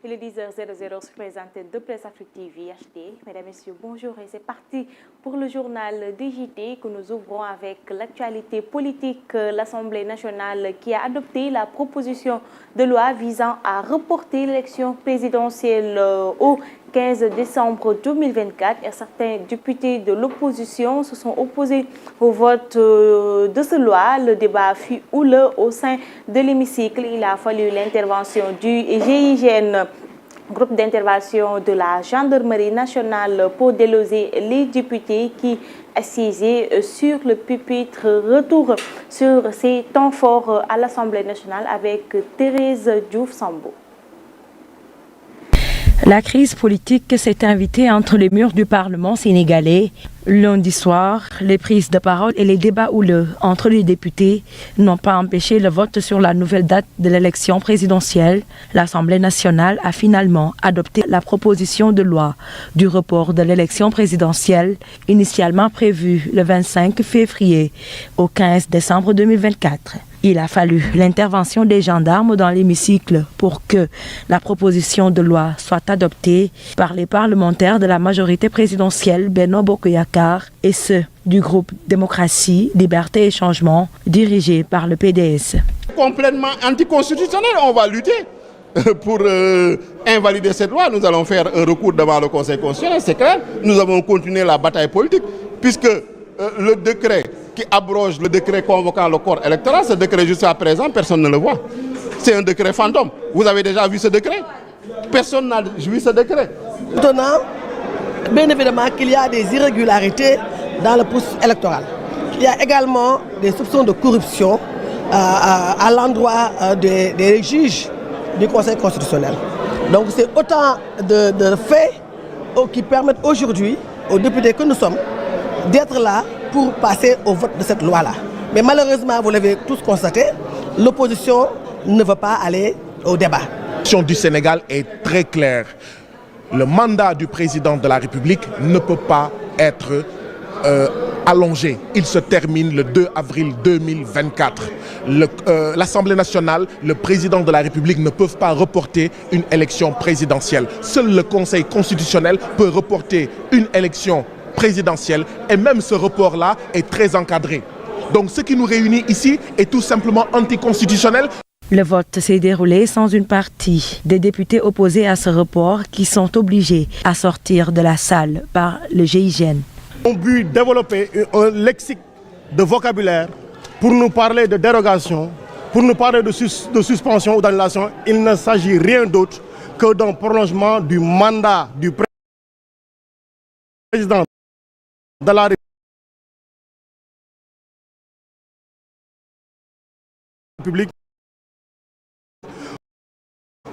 Il est 10h00 sur les antennes de Presse Afrique TV HD. Mesdames, Messieurs, bonjour et c'est parti pour le journal DJT que nous ouvrons avec l'actualité politique. L'Assemblée nationale qui a adopté la proposition de loi visant à reporter l'élection présidentielle au 15 décembre 2024 et certains députés de l'opposition se sont opposés au vote de ce loi. Le débat fut houleux au sein de l'hémicycle. Il a fallu l'intervention du GIGN, groupe d'intervention de la gendarmerie nationale, pour déloger les députés qui assiégeaient sur le pupitre. Retour sur ces temps forts à l'Assemblée nationale avec Thérèse Diouf-Sambo. La crise politique s'est invitée entre les murs du Parlement sénégalais. Lundi soir, les prises de parole et les débats houleux entre les députés n'ont pas empêché le vote sur la nouvelle date de l'élection présidentielle. L'Assemblée nationale a finalement adopté la proposition de loi du report de l'élection présidentielle initialement prévue le 25 février au 15 décembre 2024. Il a fallu l'intervention des gendarmes dans l'hémicycle pour que la proposition de loi soit adoptée par les parlementaires de la majorité présidentielle Benno Bokk Yakaar et ceux du groupe Démocratie, Liberté et Changement dirigé par le PDS. Complètement anticonstitutionnel, on va lutter pour invalider cette loi. Nous allons faire un recours devant le Conseil constitutionnel, c'est clair. Nous avons continué la bataille politique puisque le décret qui abroge le décret convoquant le corps électoral, ce décret jusqu'à présent, personne ne le voit. C'est un décret fantôme. Vous avez déjà vu ce décret? Personne n'a vu ce décret. Maintenant, bien évidemment qu'il y a des irrégularités dans le processus électoral. Il y a également des soupçons de corruption à l'endroit des juges du Conseil constitutionnel. Donc c'est autant de faits qui permettent aujourd'hui aux députés que nous sommes d'être là pour passer au vote de cette loi-là. Mais malheureusement, vous l'avez tous constaté, l'opposition ne veut pas aller au débat. La position du Sénégal est très claire. Le mandat du président de la République ne peut pas être allongé. Il se termine le 2 avril 2024. L'Assemblée nationale, le président de la République ne peuvent pas reporter une élection présidentielle. Seul le Conseil constitutionnel peut reporter une élection présidentielle et même ce report-là est très encadré. Donc ce qui nous réunit ici est tout simplement anticonstitutionnel. Le vote s'est déroulé sans une partie des députés opposés à ce report qui sont obligés à sortir de la salle par le GIGN. On but développer un lexique de vocabulaire pour nous parler de dérogation, pour nous parler de suspension ou d'annulation. Il ne s'agit rien d'autre que d'un prolongement du mandat du président de la République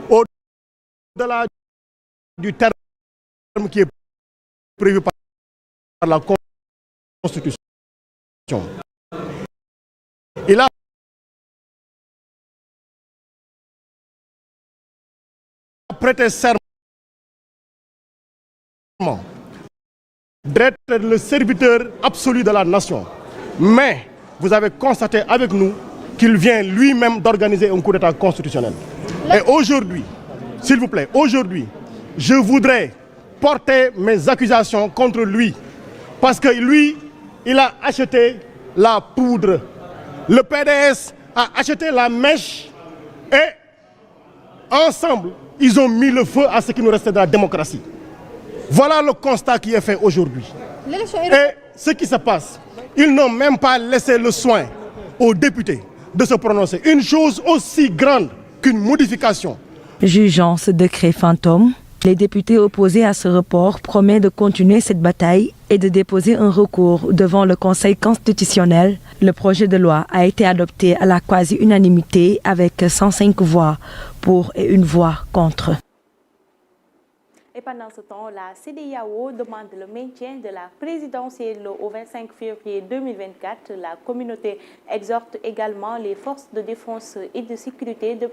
au-delà du terme qui est prévu par la Constitution. Il a prêté serment d'être le serviteur absolu de la nation. Mais vous avez constaté avec nous qu'il vient lui-même d'organiser un coup d'État constitutionnel. Et aujourd'hui, s'il vous plaît, aujourd'hui, je voudrais porter mes accusations contre lui. Parce que lui, il a acheté la poudre. Le PDS a acheté la mèche et ensemble, ils ont mis le feu à ce qui nous restait de la démocratie. Voilà le constat qui est fait aujourd'hui. Et ce qui se passe, ils n'ont même pas laissé le soin aux députés de se prononcer. Une chose aussi grande qu'une modification. Jugeant ce décret fantôme, Les députés opposés à ce report promettent de continuer cette bataille et de déposer un recours devant le Conseil constitutionnel. Le projet de loi a été adopté à la quasi-unanimité avec 105 voix pour et 1 voix contre. Et pendant ce temps, la CEDEAO demande le maintien de la présidentielle au 25 février 2024. La communauté exhorte également les forces de défense et de sécurité de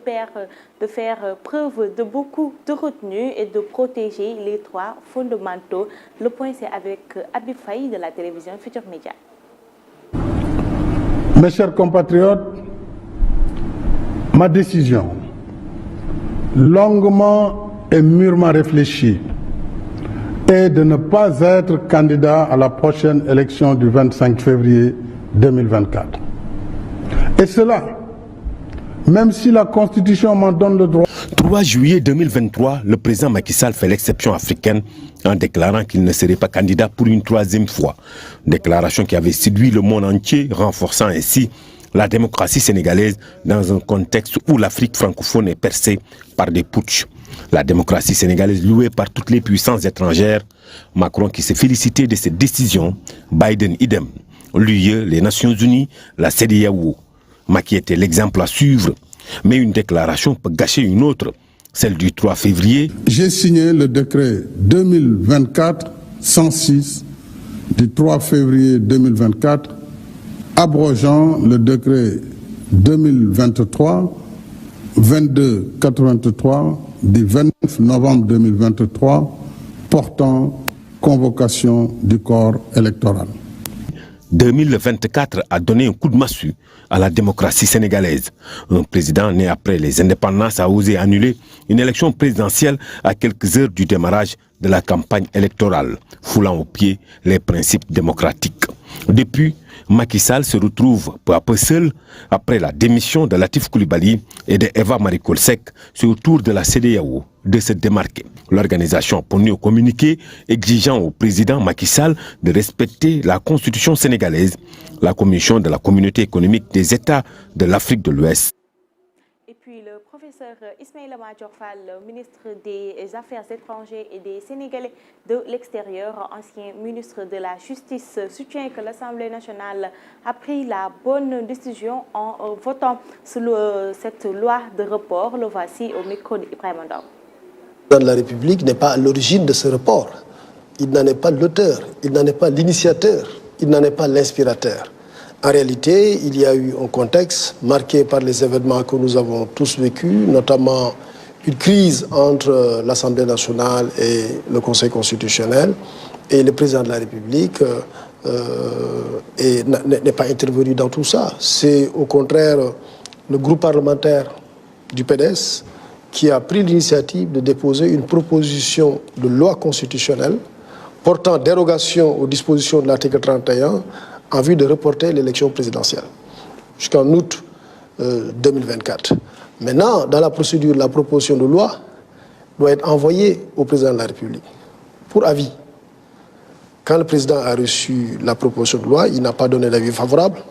faire preuve de beaucoup de retenue et de protéger les droits fondamentaux. Le point, c'est avec Habib Faye de la télévision Futur Média. Mes chers compatriotes, ma décision, longuement et mûrement réfléchi, est de ne pas être candidat à la prochaine élection du 25 février 2024. Et cela, même si la Constitution m'en donne le droit. 3 juillet 2023, le président Macky Sall fait l'exception africaine en déclarant qu'il ne serait pas candidat pour une 3e fois. Déclaration qui avait séduit le monde entier, renforçant ainsi la démocratie sénégalaise dans un contexte où l'Afrique francophone est percée par des putschs. La démocratie sénégalaise louée par toutes les puissances étrangères. Macron qui s'est félicité de cette décision. Biden idem. L'UE, les Nations Unies, la CEDEAO. Macky était l'exemple à suivre. Mais une déclaration peut gâcher une autre. Celle du 3 février. J'ai signé le décret 2024-106 du 3 février 2024 abrogeant le décret 2023-2283 du 29 novembre 2023 portant convocation du corps électoral. 2024 a donné un coup de massue à la démocratie sénégalaise. Un président né après les indépendances a osé annuler une élection présidentielle à quelques heures du démarrage de la campagne électorale, foulant aux pieds les principes démocratiques. Depuis, Macky Sall se retrouve peu à peu seul après la démission de Latif Coulibaly et de Eva Marie Coll Seck. C'est au tour de la CEDEAO de se démarquer. L'organisation a pondu au communiqué exigeant au président Macky Sall de respecter la constitution sénégalaise, la commission de la communauté économique des États de l'Afrique de l'Ouest. Et puis le professeur Ismaïla Madior Fall, ministre des Affaires étrangères et des Sénégalais de l'extérieur, ancien ministre de la Justice, soutient que l'Assemblée nationale a pris la bonne décision en votant cette loi de report. Le voici au micro d'Ibrahim Ndao. Le président de la République n'est pas à l'origine de ce report. Il n'en est pas l'auteur, il n'en est pas l'initiateur, il n'en est pas l'inspirateur. En réalité, il y a eu un contexte marqué par les événements que nous avons tous vécus, notamment une crise entre l'Assemblée nationale et le Conseil constitutionnel. Et le président de la République n'est pas intervenu dans tout ça. C'est au contraire le groupe parlementaire du PDS qui a pris l'initiative de déposer une proposition de loi constitutionnelle portant dérogation aux dispositions de l'article 31 en vue de reporter l'élection présidentielle jusqu'en août 2024. Maintenant, dans la procédure, la proposition de loi doit être envoyée au président de la République pour avis. Quand le président a reçu la proposition de loi, il n'a pas donné d'avis favorable,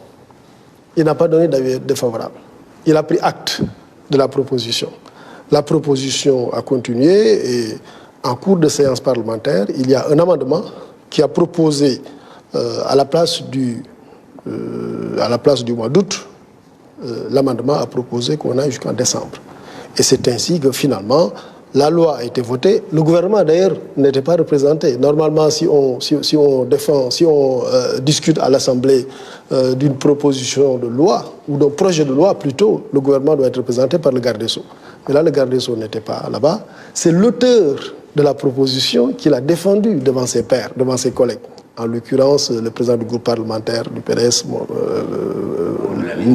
il n'a pas donné d'avis défavorable. Il a pris acte de la proposition. La proposition a continué et en cours de séance parlementaire, il y a un amendement qui a proposé à la place du mois d'août, l'amendement a proposé qu'on aille jusqu'en décembre. Et c'est ainsi que finalement, la loi a été votée. Le gouvernement d'ailleurs n'était pas représenté. Normalement, si on discute à l'Assemblée d'une proposition de loi, ou d'un projet de loi plutôt, le gouvernement doit être représenté par le garde des Sceaux. Mais là, le garde des Sceaux n'était pas là-bas. C'est l'auteur de la proposition qui l'a défendue devant ses pairs, devant ses collègues. En l'occurrence, le président du groupe parlementaire du PDS,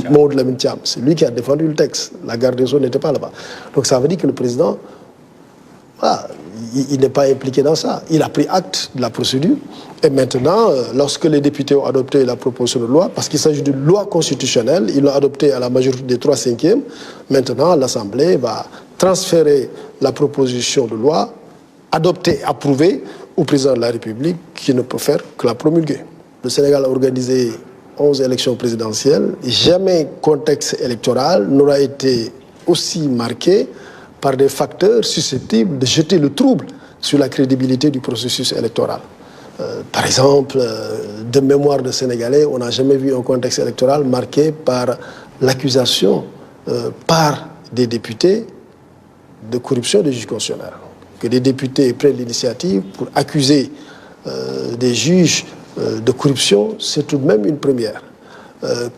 Maud Lamine Thiam. C'est lui qui a défendu le texte. La garde des Sceaux n'était pas là-bas. Donc ça veut dire que le président, voilà, il n'est pas impliqué dans ça. Il a pris acte de la procédure. Et maintenant, lorsque les députés ont adopté la proposition de loi, parce qu'il s'agit d'une loi constitutionnelle, ils l'ont adoptée à la majorité des 3/5. Maintenant, l'Assemblée va transférer la proposition de loi, adoptée, approuvée, au président de la République, qui ne peut faire que la promulguer. Le Sénégal a organisé 11 élections présidentielles. Jamais contexte électoral n'aura été aussi marqué par des facteurs susceptibles de jeter le trouble sur la crédibilité du processus électoral. Par exemple, de mémoire de Sénégalais, on n'a jamais vu un contexte électoral marqué par l'accusation par des députés de corruption des juges constitutionnels. Que des députés prennent l'initiative pour accuser des juges de corruption, c'est tout de même une première.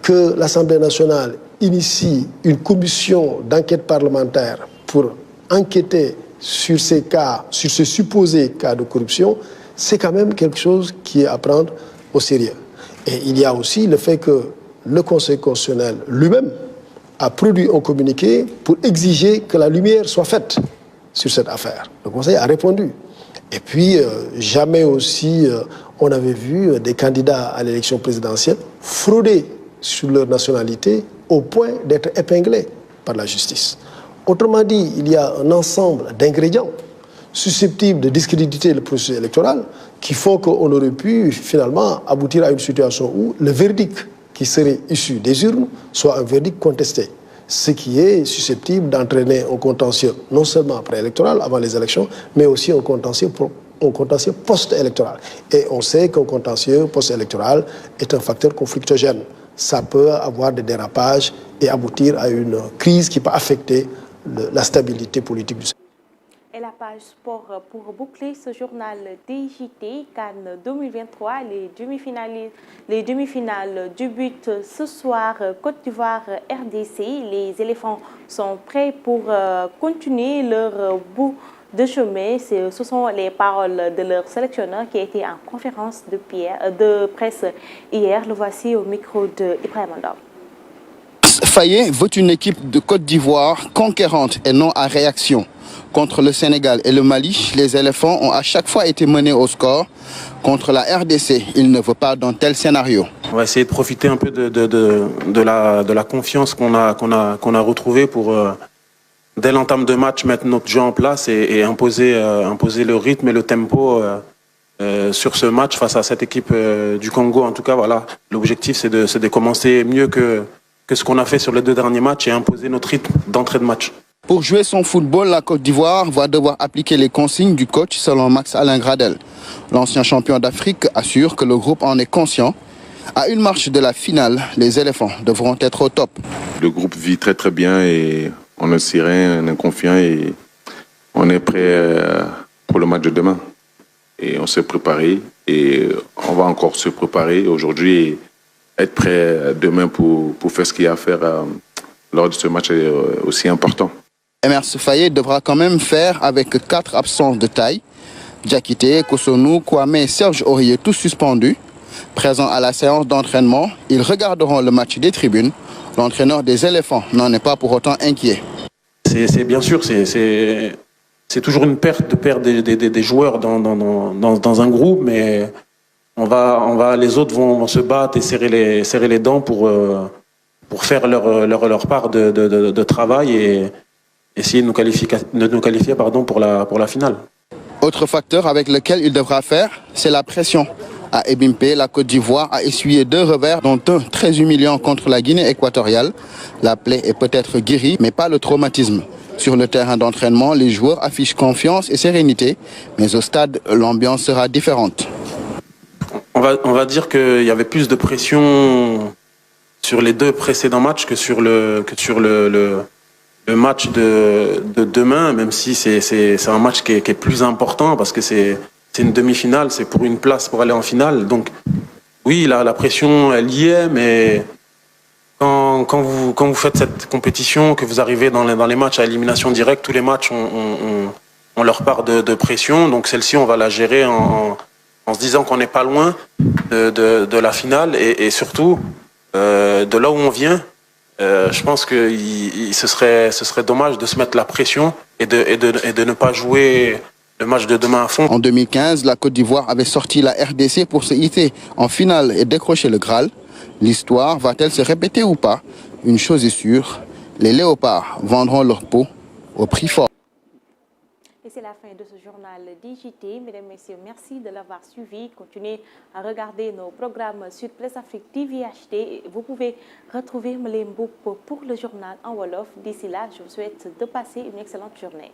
Que l'Assemblée nationale initie une commission d'enquête parlementaire pour enquêter sur ces cas, sur ce supposé cas de corruption, c'est quand même quelque chose qui est à prendre au sérieux. Et il y a aussi le fait que le Conseil constitutionnel lui-même a produit un communiqué pour exiger que la lumière soit faite sur cette affaire. Le Conseil a répondu. Et puis, jamais aussi on avait vu des candidats à l'élection présidentielle frauder sur leur nationalité au point d'être épinglés par la justice. Autrement dit, il y a un ensemble d'ingrédients susceptibles de discréditer le processus électoral qui font qu'on aurait pu finalement aboutir à une situation où le verdict qui serait issu des urnes soit un verdict contesté, ce qui est susceptible d'entraîner un contentieux non seulement préélectoral avant les élections, mais aussi un contentieux post-électoral. Et on sait qu'un contentieux post-électoral est un facteur conflictogène. Ça peut avoir des dérapages et aboutir à une crise qui peut affecter la stabilité politique du Sénégal. Et la page sport pour boucler ce journal DJT Cannes 2023, les demi-finales débutent ce soir, Côte d'Ivoire, RDC. Les éléphants sont prêts pour continuer leur bout de chemin. Ce sont les paroles de leur sélectionneur qui a été en conférence de presse hier. Le voici au micro de Ibrahim Andam. Fayet veut une équipe de Côte d'Ivoire conquérante et non à réaction. Contre le Sénégal et le Mali, les éléphants ont à chaque fois été menés au score. Contre la RDC, il ne veut pas d'un tel scénario. On va essayer de profiter un peu de la confiance qu'on a retrouvée pour, dès l'entame de match, mettre notre jeu en place et imposer le rythme et le tempo sur ce match face à cette équipe du Congo. En tout cas, voilà, l'objectif c'est de commencer mieux que ce qu'on a fait sur les 2 derniers matchs et imposer notre rythme d'entrée de match. Pour jouer son football, la Côte d'Ivoire va devoir appliquer les consignes du coach selon Max-Alain Gradel. L'ancien champion d'Afrique assure que le groupe en est conscient. À une marche de la finale, les éléphants devront être au top. Le groupe vit très très bien et on est serein, on est confiant et on est prêt pour le match de demain. Et on s'est préparé et on va encore se préparer aujourd'hui et être prêt demain pour faire ce qu'il y a à faire lors de ce match aussi important. Emerse Fayet devra quand même faire avec 4 absents de taille. Diakité, Kosonou, Kwame et Serge Aurier, tous suspendus. Présents à la séance d'entraînement, ils regarderont le match des tribunes. L'entraîneur des éléphants n'en est pas pour autant inquiet. C'est bien sûr, c'est toujours une perte de perdre des joueurs dans un groupe, mais les autres vont se battre et serrer les dents pour faire leur part de travail et essayer de nous qualifier pour la finale. Autre facteur avec lequel il devra faire, c'est la pression. À Ebimpe, la Côte d'Ivoire a essuyé 2 revers, dont un très humiliant contre la Guinée équatoriale. La plaie est peut-être guérie, mais pas le traumatisme. Sur le terrain d'entraînement, les joueurs affichent confiance et sérénité, mais au stade, l'ambiance sera différente. On va dire qu'il y avait plus de pression sur les 2 précédents matchs que sur le match de demain, même si c'est un match qui est plus important parce que c'est une demi-finale, c'est pour une place pour aller en finale. Donc oui, la pression elle y est, mais quand vous faites cette compétition, que vous arrivez dans les matchs à élimination directe, tous les matchs ont leur part de pression. Donc celle-ci, on va la gérer en se disant qu'on n'est pas loin de la finale et surtout de là où on vient. Je pense que ce serait dommage de se mettre la pression et de ne pas jouer le match de demain à fond. En 2015, la Côte d'Ivoire avait sorti la RDC pour se hisser en finale et décrocher le Graal. L'histoire va-t-elle se répéter ou pas? Une chose est sûre, les léopards vendront leur peau au prix fort. Et c'est la fin de ce journal DJT. Mesdames, Messieurs, merci de l'avoir suivi. Continuez à regarder nos programmes sur Presse Afrique TV HD. Vous pouvez retrouver Mlem Mboup pour le journal en Wolof. D'ici là, je vous souhaite de passer une excellente journée.